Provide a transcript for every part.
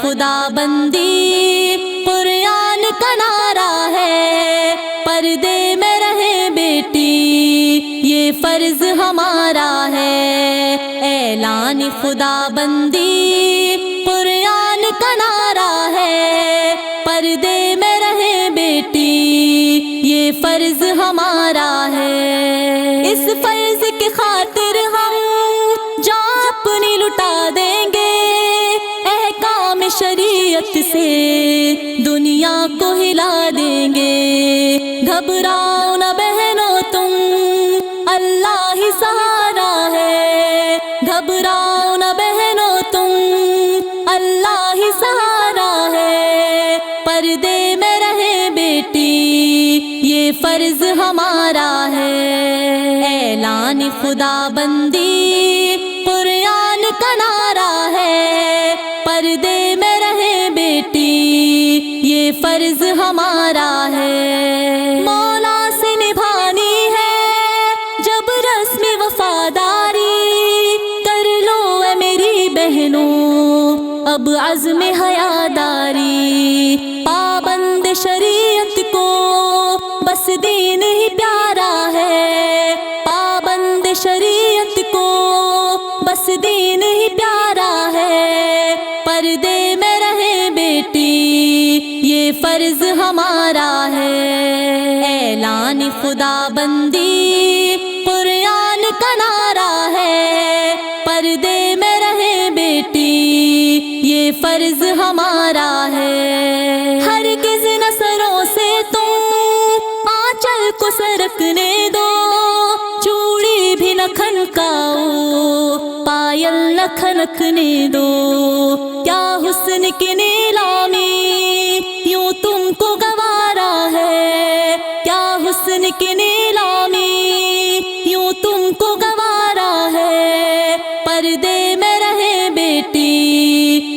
خدا بندی قرآن کا نعرہ ہے، پردے میں رہے بیٹی یہ فرض ہمارا ہے، اعلان خدا بندی قرآن کا نعرہ ہے، پردے میں رہے بیٹی یہ فرض ہمارا ہے، اس فرض کی خاطر ہم جان اپنی لٹا دیں گے، احکام شریعت سے دنیا کو ہلا دیں گے، گھبراؤ نہ بہنوں تم اللہ ہی سہارا ہے، گھبراؤ نہ بہنوں تم اللہ ہی سہارا ہے، پردے میں رہے بیٹی یہ فرض ہمارا ہے، اعلان خدا بندی قرآن کا نعرہ ہے، پردے میں رہے بیٹی یہ فرض ہمارا ہے، مولا سے نبھانی ہے جب رسم وفاداری، کر لو اے میری بہنوں اب عزم حیاداری، پابند شریعت کو بس دین ہی پیارا ہے، پابند شریعت کو بس دین ہی پیارا ہے، پردے میں رہے بیٹی یہ فرض ہمارا ہے، اعلان خدا بندی قرآن کا نعرہ ہے، پردے میں رہے بیٹی یہ فرض ہمارا ہے، ہرگز نہ سروں سے تم آنچل کو سرکنے دو، چوڑی بھی نہ کھنکاؤ پائل نہ کھنکنے دو، کیا حسن کی نیلامی یوں تم کو گوارا ہے، کیا حسن کی نیلامی یوں تم کو گوارا ہے، پردے میں رہے بیٹی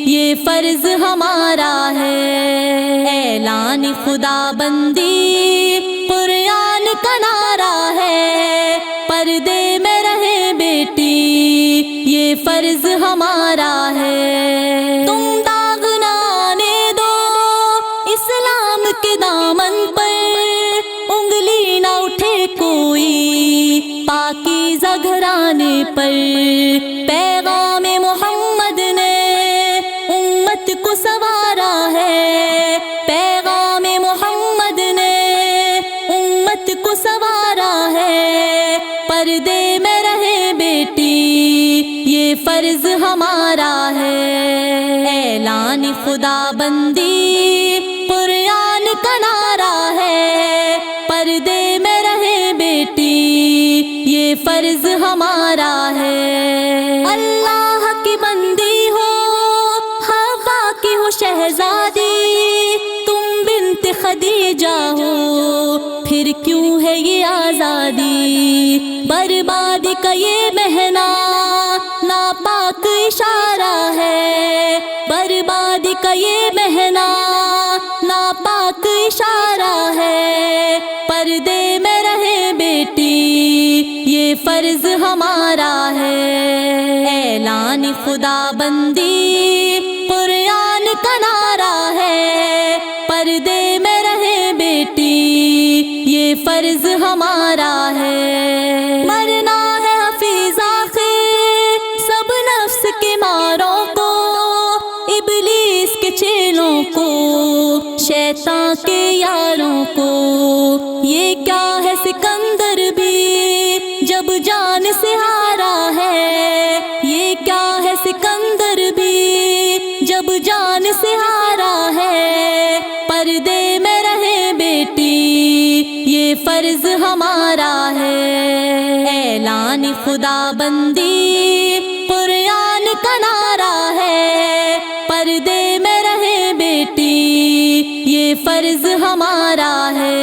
یہ فرض ہمارا ہے، اعلان خدا بندی قرآن کا نعرہ ہے، پردے میں رہے بیٹی یہ فرض ہمارا ہے، تم داغ نہ آنے دو اسلام کے دامن پر، انگلی نہ اٹھے کوئی پاکیزہ گھرانے پر، پیغام محمد نے امت کو سنوارا ہے، پیغام محمد نے امت کو سنوارا ہے، پردے میں رہے بیٹی یہ فرض ہمارا ہے، اعلان خدا بندی قرآن کا نعرہ ہے، پردے میں رہے بیٹی یہ فرض ہمارا ہے، اللہ کی بندی ہو حوا کی ہو شہزادی، تم بنت خدیجہ ہو پھر کیوں ہے یہ آزادی، بربادی کا یہ مہینہ ناپاک اشارہ ہے، بربادی کا یہ مہینہ ناپاک اشارہ ہے، پردے میں رہے بیٹی یہ فرض ہمارا ہے، اعلان خدا بندی قرآن کا نعرہ ہے، پردے میں رہے بیٹی یہ فرض ہمارا ہے، مرنا ہے حفیظ آخر سب نفس کے ماروں کو، ابلیس کے چیلوں کو شیطان کے یاروں کو، یہ کیا ہے سکندر بھی جب جان سے ہارا ہے، یہ کیا ہے سکندر بھی جب جان سے ہارا ہے، پردے میں رہے بیٹی یہ فرض ہمارا ہے، اعلان خدا بندی قرآن کا نعرہ ہے، پردے میں رہے بیٹی یہ فرض ہمارا ہے،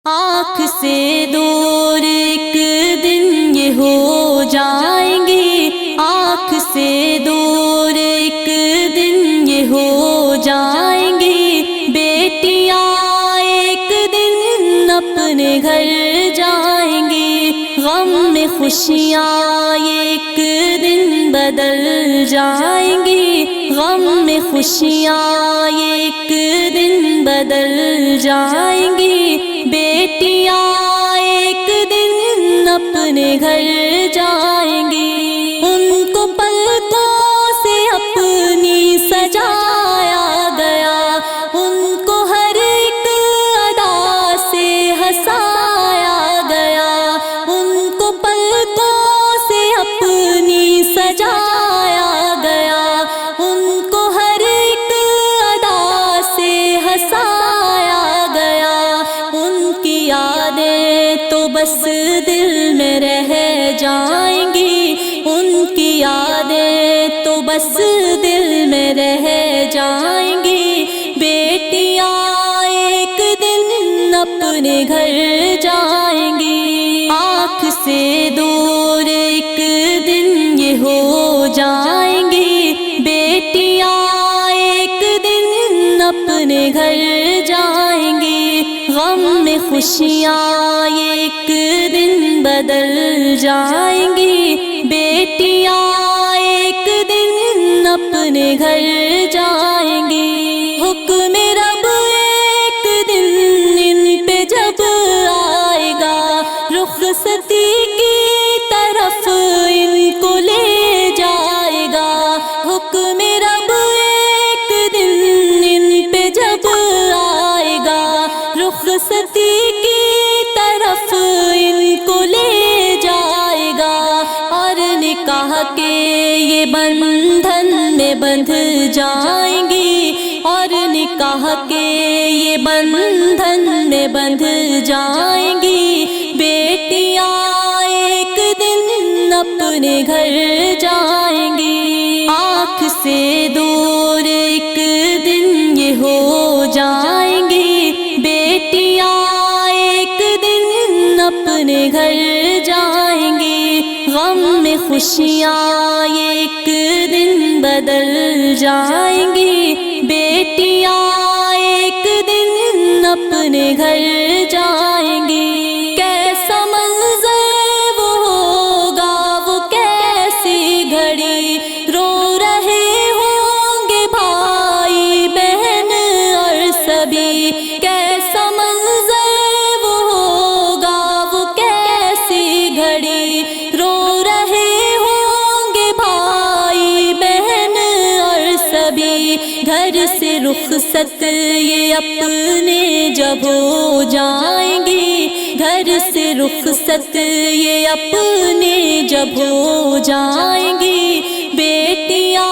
آنکھ سے دور ایک دن یہ ہو جائیں گے، آنکھ سے دور ایک دن یہ ہو جائیں گے، بیٹیاں ایک دن اپنے گھر جائیں گی، غم میں خوشیاں ایک دن بدل جائیں گی، غم میں خوشیاں ایک دن بدل جائیں گی، بیٹیاں ایک دن اپنے گھر جائیں گی، ان کو پلکوں سے اپنی سجایا گیا، ان کو ہر ایک ادا سے ہنسایا گیا، ان کو پلکوں سے اپنی سجایا گیا، ان کو ہر ایک ادا سے ہنسایا گیا، ان کی یادیں تو بس دل میں رہ جائیں گی، ان کی یادیں تو بس دل میں رہ جائیں گی، بیٹیاں ایک دن اپنے گھر جائیں گی، آنکھ سے دور ایک دن یہ ہو جائیں گی، بیٹیاں ایک دن اپنے گھر جائیں گی، غم میں خوشیاں ایک دن بدل جائیں گی، بیٹیاں ایک دن اپنے گھر جائیں گی، حکم رب ایک دن ان پہ جب آئے گا، رخصتی کی طرف ان کو لے جائے گا، حکم رب ایک دن ان پہ جب آئے گا، رخصتی کی طرف ان کو لے جائے گا، اور نکاح کے یہ بندھن میں بندھ جائیں گی، اور نکاح کے یہ بندھن میں بندھ جائیں گی، بیٹیاں ایک دن اپنے گھر جائیں گی، آنکھ سے دور ایک دن یہ ہو جائیں گی، بیٹیاں ایک دن اپنے گھر جائیں گی، غم میں خوشیاں ایک دن بدل جائیں گی، بیٹیاں ایک دن اپنے گھر جائیں گی، کیسا منظر وہ ہوگا، وہ کیسی گھڑی، رو رہے ہوں گے بھائی بہن اور سبھی، کیسا منظر وہ ہوگا، وہ کیسی گھڑی، رو رہے ہوں گے بھائی بہن اور سبھی، گھر سے رخصت یہ اپنے جب ہو جائیں گی، گھر سے رخصت یہ اپنے جب ہو جائیں گی، بیٹیاں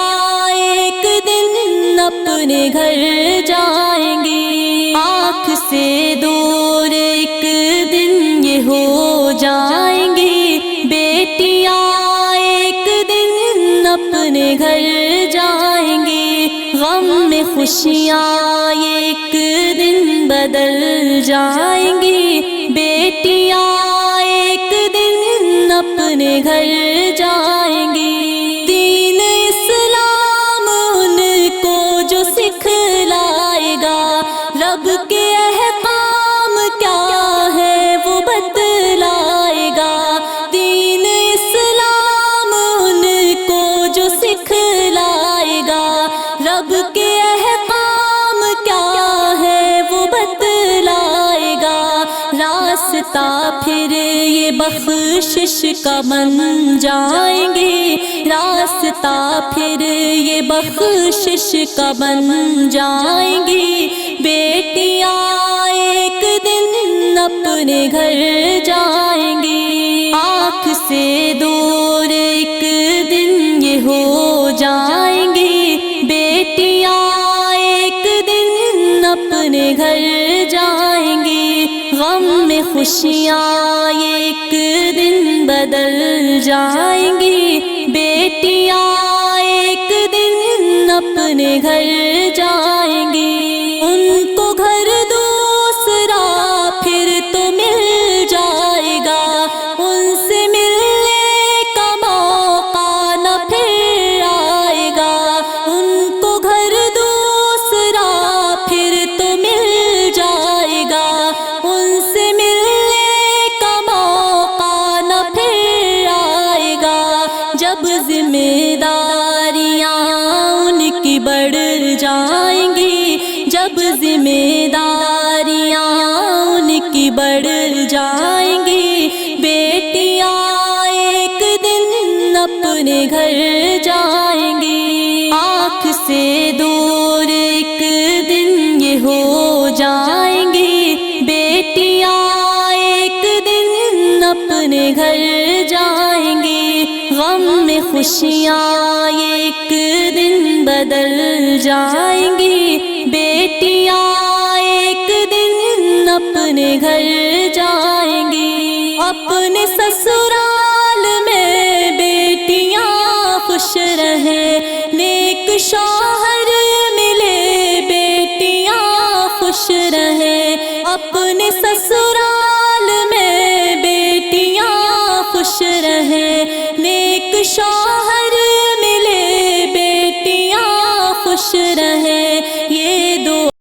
ایک دن اپنے گھر جائیں گی، آنکھ سے دور ایک دن یہ ہو جائیں گی، بیٹیاں ایک دن اپنے گھر جائیں گی، غم میں خوشیاں ایک دن بدل جائیں گی، بیٹیاں ایک دن اپنے گھر جائیں گی، دین اسلام ان کو جو سکھلائے گا، رب کے احکام کیا ہے وہ بتلائے گا، دین اسلام ان کو جو سکھلائے گا، رب کے احکام کیا ہے وہ بتلائے گا، راستہ پھر یہ بخشش کا بن جائیں گے، راستہ پھر یہ بخشش کا بن جائیں گی، بیٹیاں ایک دن اپنے گھر جائیں گی، آنکھ سے دور ایک دن یہ ہو جائیں گی، بیٹیاں ایک دن اپنے گھر جائیں گی، غم میں خوشیاں ایک دن بدل جائیں گی، بیٹیاں ایک دن اپنے گھر جائیں گی، ان کو گھر دوسرا پھر تو مل جائے گا، ان سے ملنے کا موقع نہ پھر آئے گا، ان کو گھر دوسرا پھر تو مل جائے گا، ان سے ملنے کا موقع نہ پھر جائیں گی، جب ذمہ داریاں ان کی بڑھ جائیں گی، بیٹیاں ایک دن اپنے گھر جائیں گی، آنکھ سے دور ایک دن یہ ہو جائیں گی، بیٹیاں ایک دن اپنے گھر جائیں گی، غم میں خوشیاں ایک دن بدل جائیں گی، بیٹیاں ایک دن اپنے گھر جائیں گی، اپنے سسرال میں بیٹیاں خوش رہیں، نیک شوہر ملے بیٹیاں خوش رہیں، اپنے سسرال میں بیٹیاں خوش رہیں، نیک شوہر ملے بیٹیاں خوش رہیں، یہ